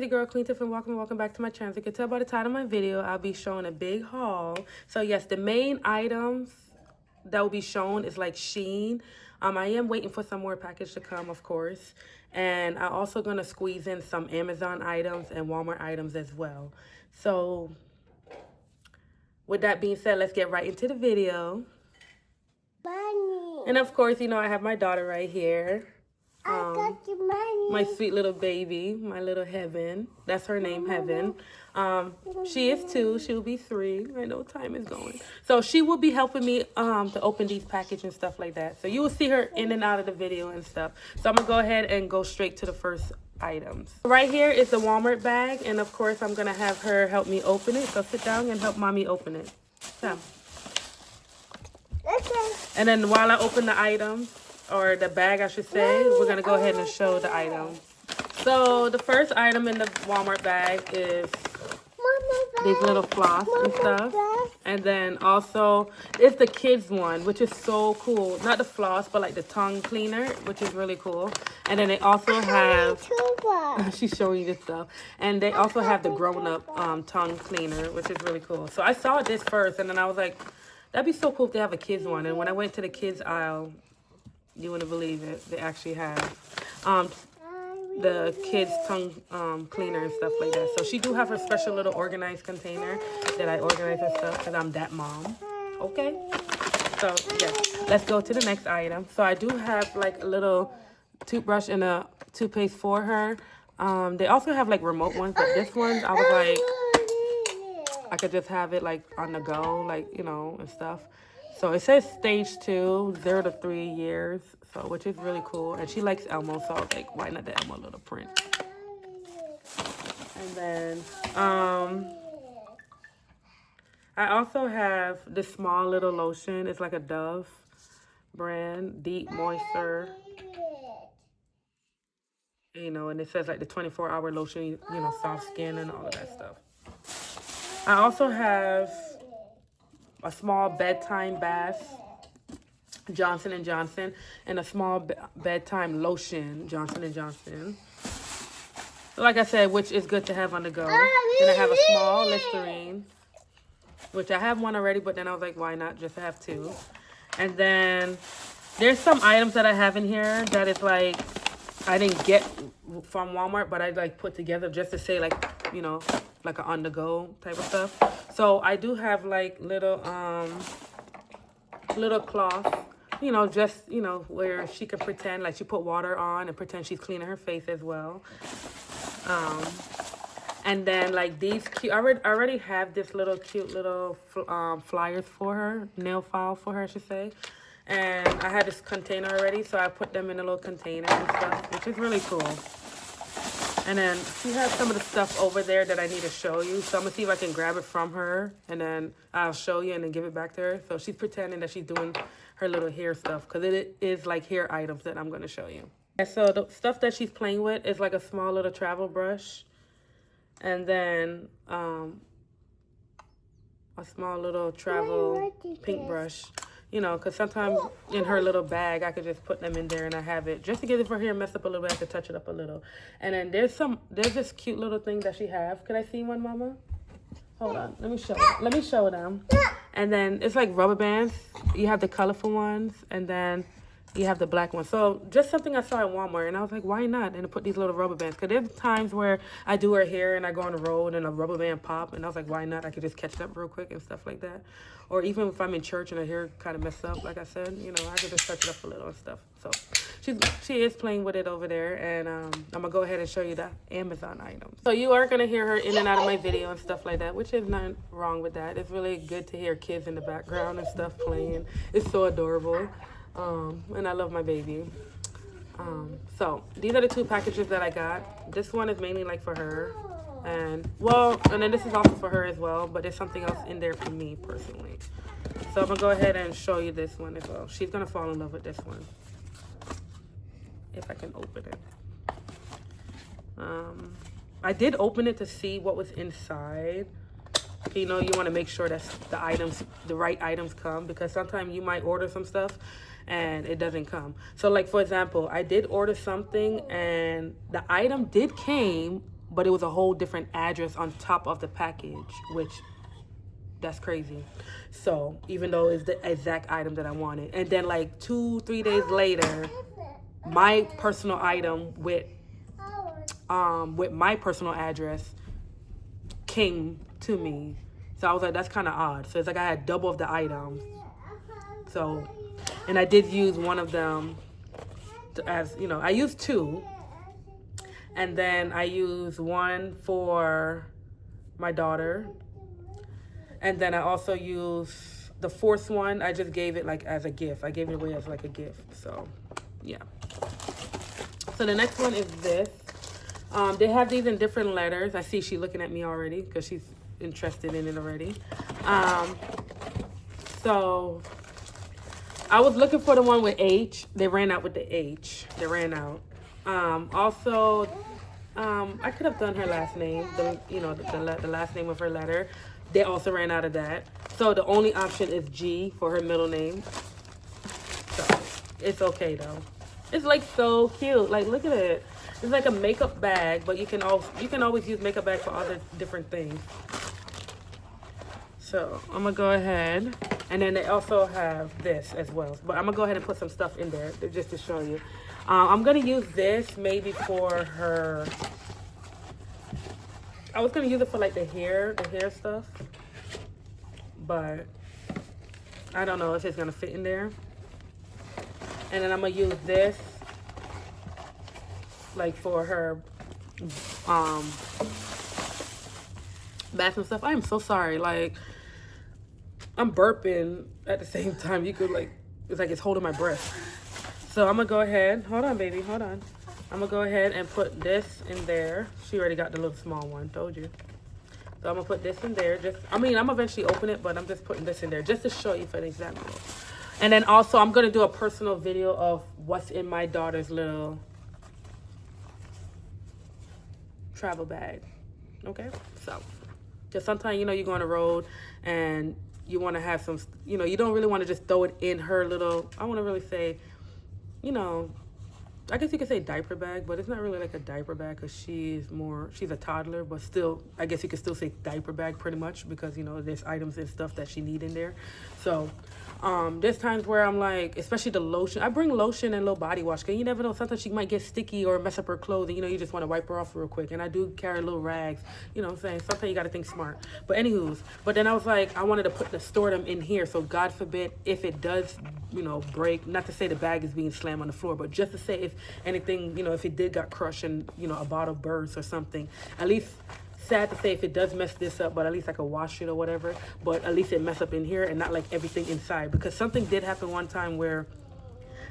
your girl Clean Tiff and welcome back to my channel. As you can tell by the title of my video, I'll be showing a big haul. So yes, the main items that will be shown is like Shein. I am waiting for some more package to come, of course. And I'm also going to squeeze in some Amazon items and Walmart items as well. So with that being said, let's get right into the video. Money. And of course, you know, I have my daughter right here. I got your money. My sweet little baby, my little Heaven. That's her name, Heaven. She is 2. She will be 3. I know time is going. So she will be helping me to open these packages and stuff like that. So you will see her in and out of the video and stuff. So I'm going to go ahead and go straight to the first items. Right here is the Walmart bag. And of course, I'm going to have her help me open it. So sit down and help mommy open it. Come. Okay. And then while I open the items, or the bag I should say, we're going to go ahead and show the items. So the first item in the Walmart bag is these little floss and stuff. And then also it's the kids one, which is so cool. Not the floss, but like the tongue cleaner, which is really cool. And then they also have, she's showing you this stuff. And they also have the grown-up tongue cleaner, which is really cool. So I saw this first and then I was like, that'd be so cool if they have a kids one. And when I went to the kids aisle, you wouldn't believe it, they actually have the kids tongue cleaner and stuff like that. So she do have her special little organized container that I organize her stuff because I'm that mom. Okay, so yes, let's go to the next item. So I do have like a little toothbrush and a toothpaste for her. They also have like remote ones, but this one I was like, I could just have it like on the go, like, you know, and stuff. So it says stage 2, 0 to 3 years, so which is really cool. And she likes Elmo, so I was like, why not the Elmo little print? And then I also have this small little lotion. It's like a Dove brand, Deep Moisture. You know, and it says like the 24-hour lotion, you know, soft skin and all of that stuff. I also have a small bedtime bath, Johnson & Johnson, and a small bedtime lotion, Johnson & Johnson. So like I said, which is good to have on the go. Then I have a small Listerine, which I have one already, but then I was like, why not just have 2? And then there's some items that I have in here that is like, I didn't get from Walmart, but I like put together just to say like, you know, like an on-the-go type of stuff. So I do have like little cloth, you know, just, you know, where she can pretend like she put water on and pretend she's cleaning her face as well. And then like these cute, I already have this little cute little flyers for her, nail file for her, I should say. And I had this container already, so I put them in a little container and stuff, which is really cool. And then she has some of the stuff over there that I need to show you. So I'm going to see if I can grab it from her. And then I'll show you and then give it back to her. So she's pretending that she's doing her little hair stuff. Because it is like hair items that I'm going to show you. And so the stuff that she's playing with is like a small little travel brush. And then a small little travel pink brush. You know, because sometimes in her little bag, I could just put them in there and I have it. Just to get it for her and mess up a little bit, I could touch it up a little. And then there's this cute little thing that she have. Could I see one, Mama? Hold on. Let me show them. And then it's like rubber bands. You have the colorful ones and then you have the black ones. So just something I saw at Walmart and I was like, why not? And I put these little rubber bands. Because there's times where I do her hair and I go on the road and a rubber band pop. And I was like, why not? I could just catch it up real quick and stuff like that. Or even if I'm in church and her hair kind of messed up, like I said, you know, I could just touch it up a little and stuff. So she is playing with it over there. And I'm going to go ahead and show you the Amazon items. So you are going to hear her in and out of my video and stuff like that, which is nothing wrong with that. It's really good to hear kids in the background and stuff playing. It's so adorable. And I love my baby. So these are the 2 packages that I got. This one is mainly like for her. And then this is also for her as well, but there's something else in there for me personally. So I'm gonna go ahead and show you this one as well. She's gonna fall in love with this one. If I can open it. I did open it to see what was inside. You know, you want to make sure that the right items come, because sometimes you might order some stuff and it doesn't come. So like, for example, I did order something and the item did came but it was a whole different address on top of the package, which that's crazy. So even though it's the exact item that I wanted, and then like 2-3 days later, my personal item with my personal address came to me. So I was like, that's kind of odd. So it's like I had double of the items. So, and I did use one of them as, you know, I used 2. And then I used one for my daughter. And then I also used the 4th one. I just gave it like as a gift. I gave it away as like a gift. So, yeah. So the next one is this. They have these in different letters. I see she looking at me already because she's interested in it already. So I was looking for the one with H. They ran out with the H. They ran out. Also, I could have done her last name, the last name of her letter. They also ran out of that. So the only option is G for her middle name. So it's okay though. It's like so cute. Like look at it. It's like a makeup bag, but you can always use makeup bag for other different things. So I'm gonna go ahead, and then they also have this as well. But I'm gonna go ahead and put some stuff in there just to show you. I'm gonna use this maybe for her. I was gonna use it for like the hair stuff, but I don't know if it's gonna fit in there. And then I'm gonna use this like for her bathroom stuff. I am so sorry. Like I'm burping at the same time. You could like, it's like it's holding my breath. So I'm gonna go ahead. Hold on, baby. Hold on. I'm gonna go ahead and put this in there. She already got the little small one. Told you. So I'm gonna put this in there. I'm eventually open it, but I'm just putting this in there just to show you for an example. And then also I'm gonna do a personal video of what's in my daughter's little travel bag. Okay, so because sometimes, you know, you go on the road and you want to have some, you know, you don't really want to just throw it in her little, I want to really say, you know, I guess you could say diaper bag, but it's not really like a diaper bag because she's a toddler, but still, I guess you could still say diaper bag pretty much because, you know, there's items and stuff that she need in there. So there's times where I'm like, especially the lotion, I bring lotion and little body wash because you never know, sometimes she might get sticky or mess up her clothes and, you know, you just want to wipe her off real quick. And I do carry little rags, you know what I'm saying? Sometimes you got to think smart. But but then I was like, I wanted to store them in here. So God forbid if it does, you know, break, not to say the bag is being slammed on the floor, but just to say if anything, you know, if it did got crushed and, you know, a bottle bursts or something, at least, sad to say if it does mess this up, but at least I could wash it or whatever, but at least it mess up in here and not like everything inside, because something did happen one time where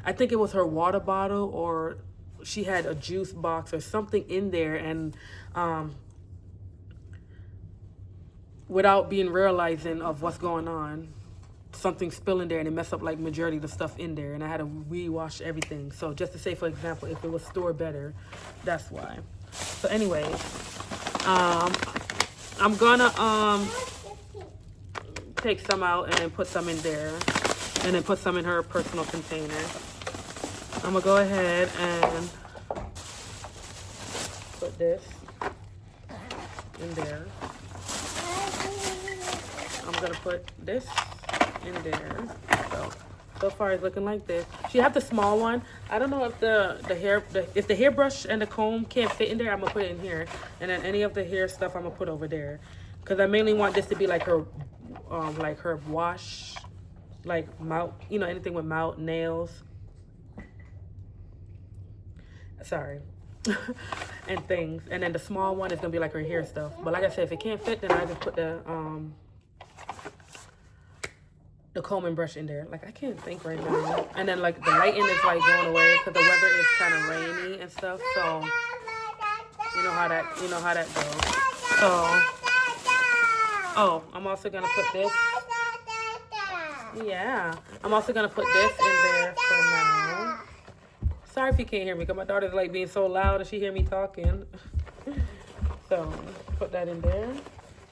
I think it was her water bottle or she had a juice box or something in there, and without being realizing of what's going on, something spill in there and it messed up like majority of the stuff in there, and I had to rewash everything. So just to say, for example, if it was stored better, that's why. So anyway, I'm gonna take some out and then put some in there, and then put some in her personal container. I'm gonna go ahead and put this in there. I'm gonna put this in there. So far it's looking like this. She have the small one. I don't know if if the hairbrush and the comb can't fit in there, I'm gonna put it in here. And then any of the hair stuff I'm gonna put over there. Cause I mainly want this to be like her wash, like mouth, you know, anything with mouth, nails. Sorry. And things. And then the small one is gonna be like her hair stuff. But like I said, if it can't fit, then I just put the comb and brush in there. Like I can't think right now. And then like the lighting is like going away because the weather is kind of rainy and stuff. So you know how that goes. So I'm also gonna put this. Yeah, I'm also gonna put this in there for now. Sorry if you can't hear me because my daughter's like being so loud and she hear me talking. So put that in there.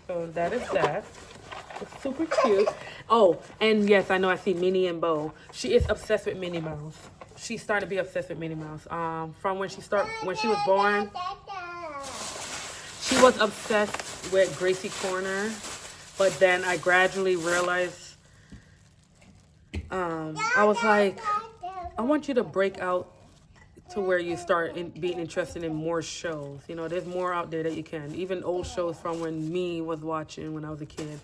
So that is that. It's super cute. Oh, and yes, I know I see Minnie and Bo. She is obsessed with Minnie Mouse. She's starting to be obsessed with Minnie Mouse. From when she was born. she was obsessed with Gracie Corner, but then I gradually realized, I was like, I want you to break out to where you start being interested in more shows. You know, there's more out there that you can. Even old shows from when me was watching when I was a kid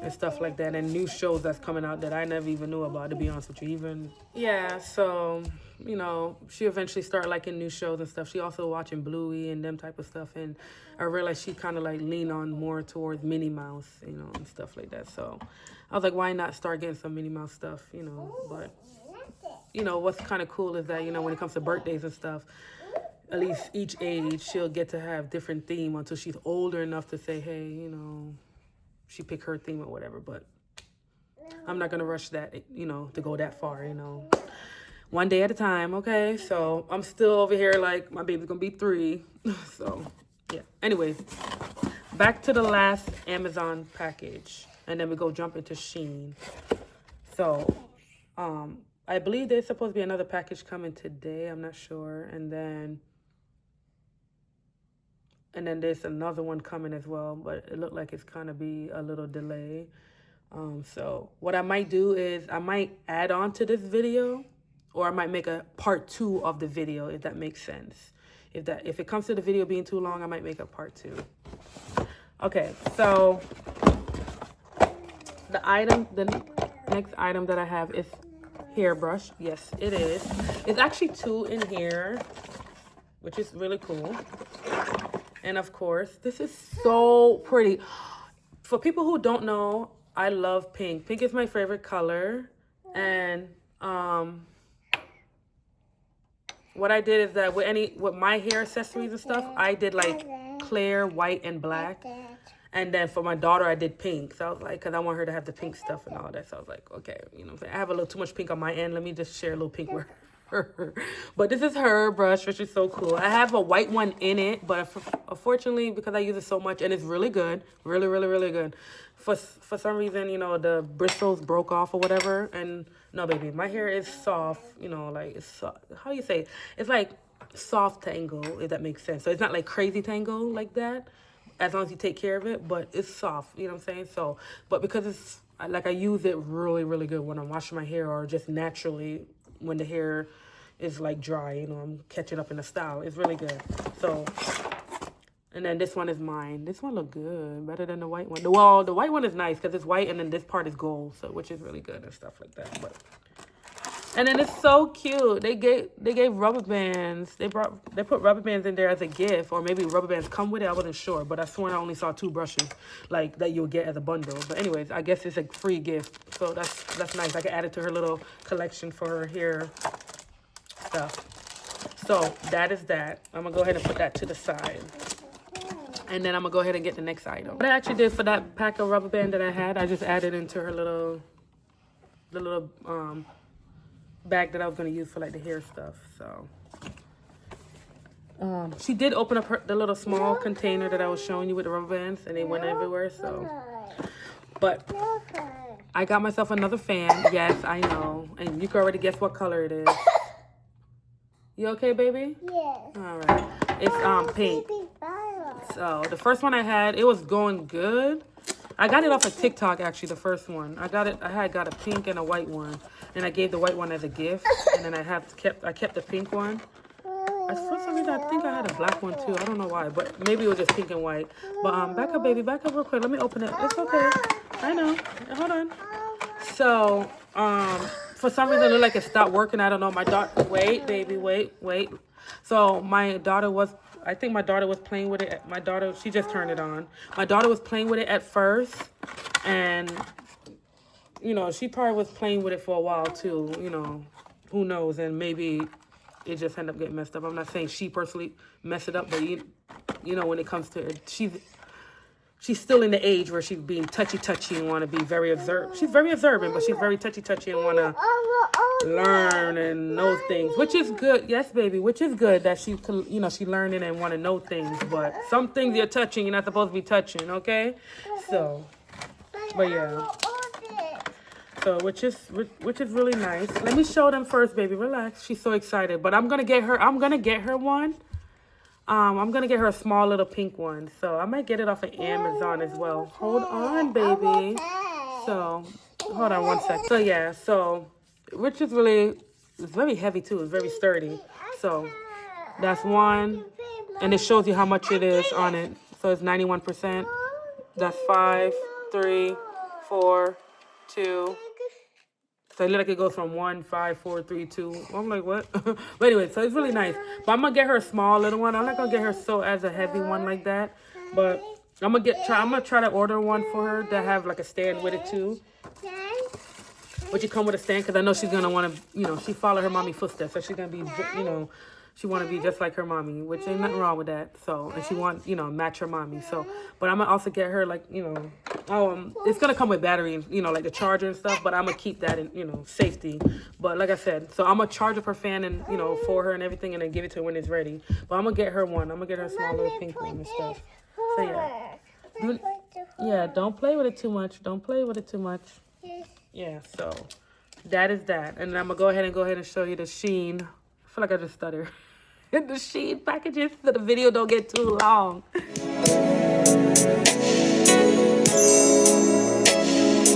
and stuff like that. And new shows that's coming out that I never even knew about, to be honest with you. Yeah, so, you know, she eventually started liking new shows and stuff. She also watching Bluey and them type of stuff. And I realized she kind of like leaned on more towards Minnie Mouse, you know, and stuff like that. So I was like, why not start getting some Minnie Mouse stuff, you know, but... You know, what's kind of cool is that, you know, when it comes to birthdays and stuff, at least each age, she'll get to have different theme until she's older enough to say, hey, you know, she pick her theme or whatever. But I'm not going to rush that, you know, to go that far, you know. One day at a time, okay? So I'm still over here like my baby's going to be 3. So, yeah. Anyways, back to the last Amazon package. And then we go jump into Shein. So, I believe there's supposed to be another package coming today. I'm not sure. And then there's another one coming as well. But it looked like it's going to be a little delay. So what I might do is I might add on to this video. Or I might make a part 2 of the video, if that makes sense. If it comes to the video being too long, I might make a part 2. Okay, so the next item that I have is hairbrush. Yes, it is. It's actually 2 in here, which is really cool. And of course, this is so pretty. For people who don't know, I love pink. Pink is my favorite color. And what I did is that with my hair accessories and stuff, I did like clear, white, and black. And then for my daughter, I did pink. So I was like, because I want her to have the pink stuff and all that. So I was like, okay, you know what I'm saying? I have a little too much pink on my end. Let me just share a little pink with her. But this is her brush, which is so cool. I have a white one in it, but unfortunately, because I use it so much, and it's really good. Really, really, really good. For some reason, you know, the bristles broke off or whatever. And no, baby, my hair is soft. You know, like, it's soft. How do you say it? It's like soft tangle, if that makes sense. So it's not like crazy tangle like that, as long as you take care of it, but it's soft, you know what I'm saying? So, but because it's, like, I use it really, really good when I'm washing my hair or just naturally when the hair is, like, dry, you know, I'm catching up in the style. It's really good. So, and then this one is mine. This one look good, better than the white one. Well, the white one is nice because it's white and then this part is gold, so which is really good and stuff like that, but... And then it's so cute. They gave rubber bands. They put rubber bands in there as a gift, or maybe rubber bands come with it. I wasn't sure, but I swear I only saw 2 brushes like that you'll get as a bundle. But anyways, I guess it's a free gift, so that's nice. I can add it to her little collection for her hair stuff. So that is that. I'm gonna go ahead and put that to the side. And then I'm gonna go ahead and get the next item. What I actually did for that pack of rubber band that I had, I just added into her little bag that I was going to use for like the hair stuff. So she did open up the little small container that I was showing you with the rubber bands, and they went everywhere. So, but I got myself another fan. Yes, I know, and you can already guess what color it is. You okay, baby? Yes. All right. It's pink. So the first one I had, it was going good. I got it off of TikTok, actually, the first one. I had got a pink and a white one, and I gave the white one as a gift, and then I kept the pink one. For some reason, I think I had a black one too. I don't know why, but maybe it was just pink and white. But back up, baby, back up real quick. Let me open it. It's okay. I know. Hold on. So for some reason, it looked like it stopped working. I don't know. My daughter, wait, baby, wait. So my daughter was. I think my daughter was playing with it. My daughter, she just turned it on. My daughter was playing with it at first. And, you know, she probably was playing with it for a while too. You know, who knows? And maybe it just ended up getting messed up. I'm not saying she personally messed it up. But, you know, when it comes to it, she's still in the age where she's being touchy and want to be very observant. She's very observant, but she's very touchy and want to learn and know things, which is good. Yes, baby, which is good that she learning and want to know things. But some things you're touching, you're not supposed to be touching, okay? So, but yeah. So, which is really nice. Let me show them first, baby. Relax. She's so excited. But I'm gonna get her one. I'm gonna get her a small little pink one. So I might get it off of Amazon as well. Hold on, baby. So hold on one sec. So yeah, so which is really, it's very heavy too. It's very sturdy. So that's one. And it shows you how much it is on it. So it's 91%. That's 5, 3, 4, 2. So it look like it goes from 1, 5, 4, 3, 2. I'm like, what? But anyway, so it's really nice. But I'm gonna get her a small little one. I'm not gonna get her so as a heavy one like that. But I'm gonna try to order one for her that have like a stand with it too. Would you come with a stand? Because I know she's gonna want to, you know, she follow her mommy footsteps, so she's gonna be, you know, she want to be just like her mommy, which ain't nothing wrong with that. So, and she want, you know, match her mommy. So, but I'm gonna also get her like, you know, it's gonna come with battery and, you know, like the charger and stuff. But I'm gonna keep that in, you know, safety. But like I said, so I'm gonna charge up her fan and, you know, for her and everything, and then give it to her when it's ready. But I'm gonna get her one. I'm gonna get her a small little pink one and stuff. So yeah, don't play with it too much. Don't play with it too much. Yeah, so that is that. And I'm gonna go ahead and show you the Shein. I feel like I just stuttered. The Shein packages so the video don't get too long.